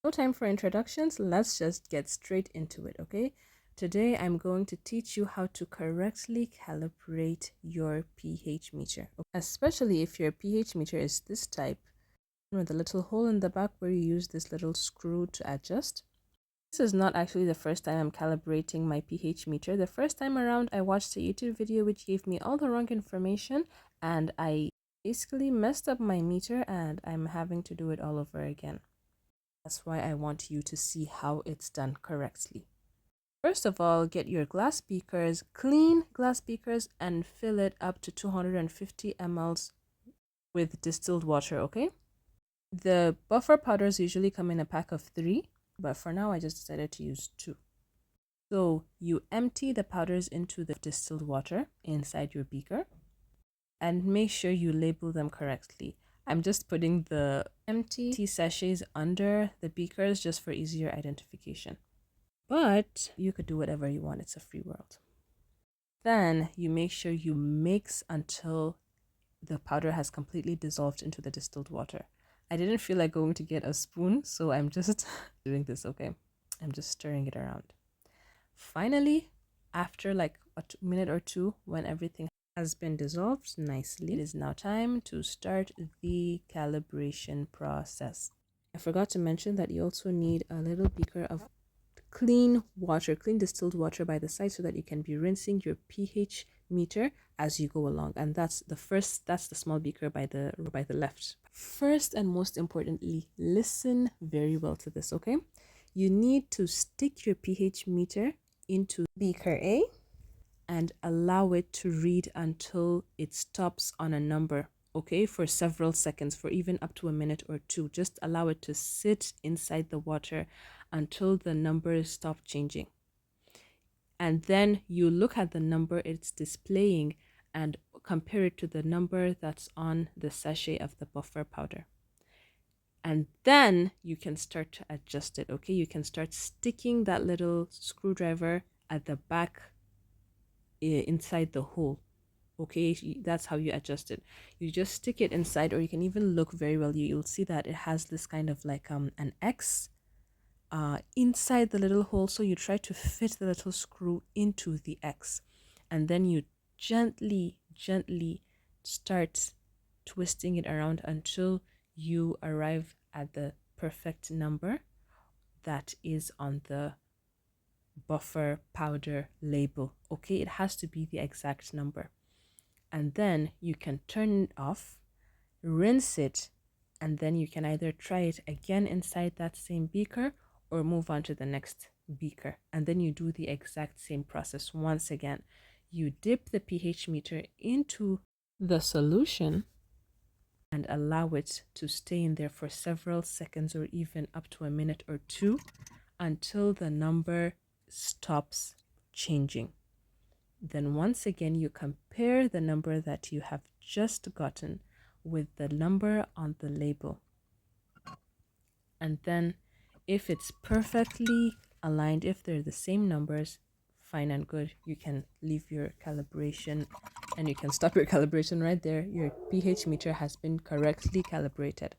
No time for introductions, let's just get straight into it, okay? Today I'm going to teach you how to correctly calibrate your pH meter, especially if your pH meter is this type, with the little hole in the back where you use this little screw to adjust. This is not actually the first time I'm calibrating my pH meter. The first time around, I watched a YouTube video which gave me all the wrong information and I basically messed up my meter and I'm having to do it all over again. That's why I want you to see how it's done correctly. First of all, get your glass beakers, clean glass beakers, and fill it up to 250 ml with distilled water, okay? The buffer powders usually come in a pack of 3, but for now I just decided to use 2. So you empty the powders into the distilled water inside your beaker and make sure you label them correctly. I'm just putting the empty tea sachets under the beakers just for easier identification. But you could do whatever you want, it's a free world. Then you make sure you mix until the powder has completely dissolved into the distilled water. I didn't feel like going to get a spoon, so I'm just doing this, okay? I'm just stirring it around. Finally, after like a minute or two, when everything has been dissolved nicely, it is now time to start the calibration process. I forgot to mention that you also need a little beaker of clean water, clean distilled water by the side so that you can be rinsing your pH meter as you go along. And that's the small beaker by the left. First and most importantly, listen very well to this, okay? You need to stick your pH meter into beaker A and allow it to read until it stops on a number, okay, for several seconds, for even up to a minute or two. Just allow it to sit inside the water until the numbers stop changing. And then you look at the number it's displaying and compare it to the number that's on the sachet of the buffer powder. And then you can start to adjust it, okay? You can start sticking that little screwdriver at the back inside the hole, okay? That's how you adjust it. You just stick it inside, or you can even look very well. You'll see that it has this kind of like an X inside the little hole, so you try to fit the little screw into the X, and then you gently start twisting it around until you arrive at the perfect number that is on the buffer powder label, okay? It has to be the exact number. And then you can turn it off, rinse it, and then you can either try it again inside that same beaker or move on to the next beaker. And then you do the exact same process once again. You dip the pH meter into the solution and allow it to stay in there for several seconds or even up to a minute or two until the number stops changing. Then once again, you compare the number that you have just gotten with the number on the label. And then if it's perfectly aligned, if they're the same numbers, fine and good. You can leave your calibration and you can stop your calibration right there. Your pH meter has been correctly calibrated.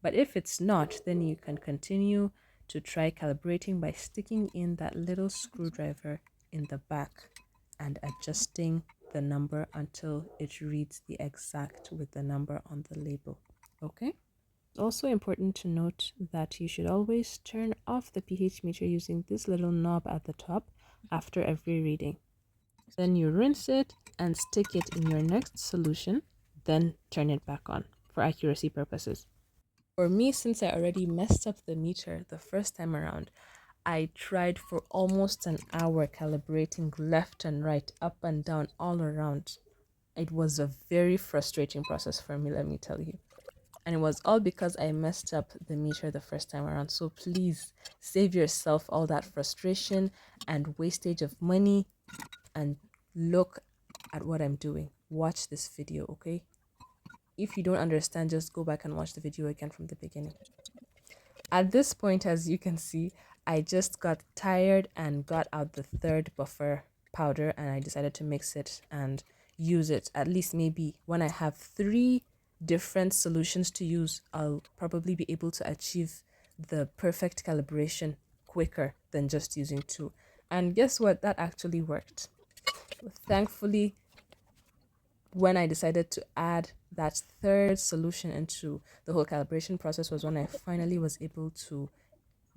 But if it's not, then you can continue to try calibrating by sticking in that little screwdriver in the back and adjusting the number until it reads the exact with the number on the label. Okay? It's also important to note that you should always turn off the pH meter using this little knob at the top after every reading. Then you rinse it and stick it in your next solution, then turn it back on for accuracy purposes. For me, since I already messed up the meter the first time around, I tried for almost an hour calibrating left and right, up and down, all around. It was a very frustrating process for me, let me tell you. And it was all because I messed up the meter the first time around. So please save yourself all that frustration and wastage of money and look at what I'm doing. Watch this video, okay? If you don't understand, just go back and watch the video again from the beginning. At this point, as you can see, I just got tired and got out the third buffer powder and I decided to mix it and use it. At least maybe when I have 3 different solutions to use, I'll probably be able to achieve the perfect calibration quicker than just using two. And guess what? That actually worked. Thankfully, when I decided to add that third solution into the whole calibration process was when I finally was able to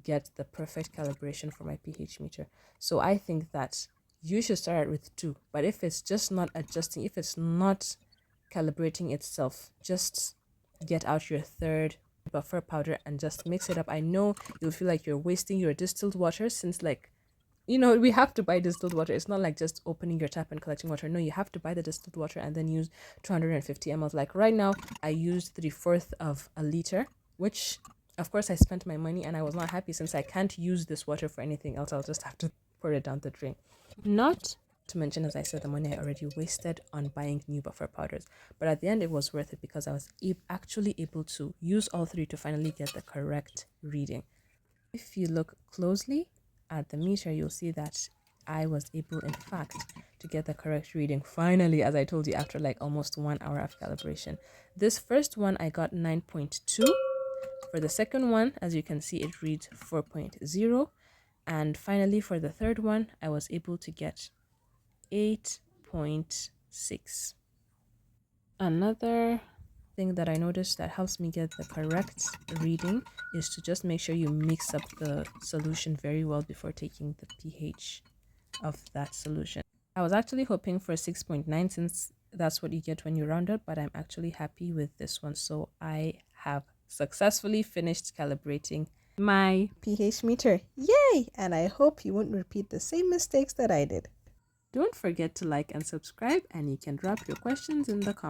get the perfect calibration for my pH meter. So I think that you should start with two, but if it's just not adjusting, if it's not calibrating itself, just get out your third buffer powder and just mix it up. I know you'll feel like you're wasting your distilled water since, like, we have to buy distilled water. It's not like just opening your tap and collecting water. No, you have to buy the distilled water and then use 250 ml. Like right now, I used 3/4 of a liter, which of course I spent my money and I was not happy since I can't use this water for anything else. I'll just have to pour it down the drain. Not to mention, as I said, the money I already wasted on buying new buffer powders. But at the end, it was worth it because I was actually able to use all three to finally get the correct reading. If you look closely at the meter, you'll see that I was able, in fact, to get the correct reading finally, as I told you, after like almost 1 hour of calibration. This first one, I got 9.2. For the second one, as you can see, it reads 4.0. And finally, for the third one, I was able to get 8.6. Another thing that I noticed that helps me get the correct reading is to just make sure you mix up the solution very well before taking the pH of that solution. I was actually hoping for 6.9 since that's what you get when you round up, but I'm actually happy with this one. So I have successfully finished calibrating my pH meter. Yay! And I hope you won't repeat the same mistakes that I did. Don't forget to like and subscribe, and you can drop your questions in the comments.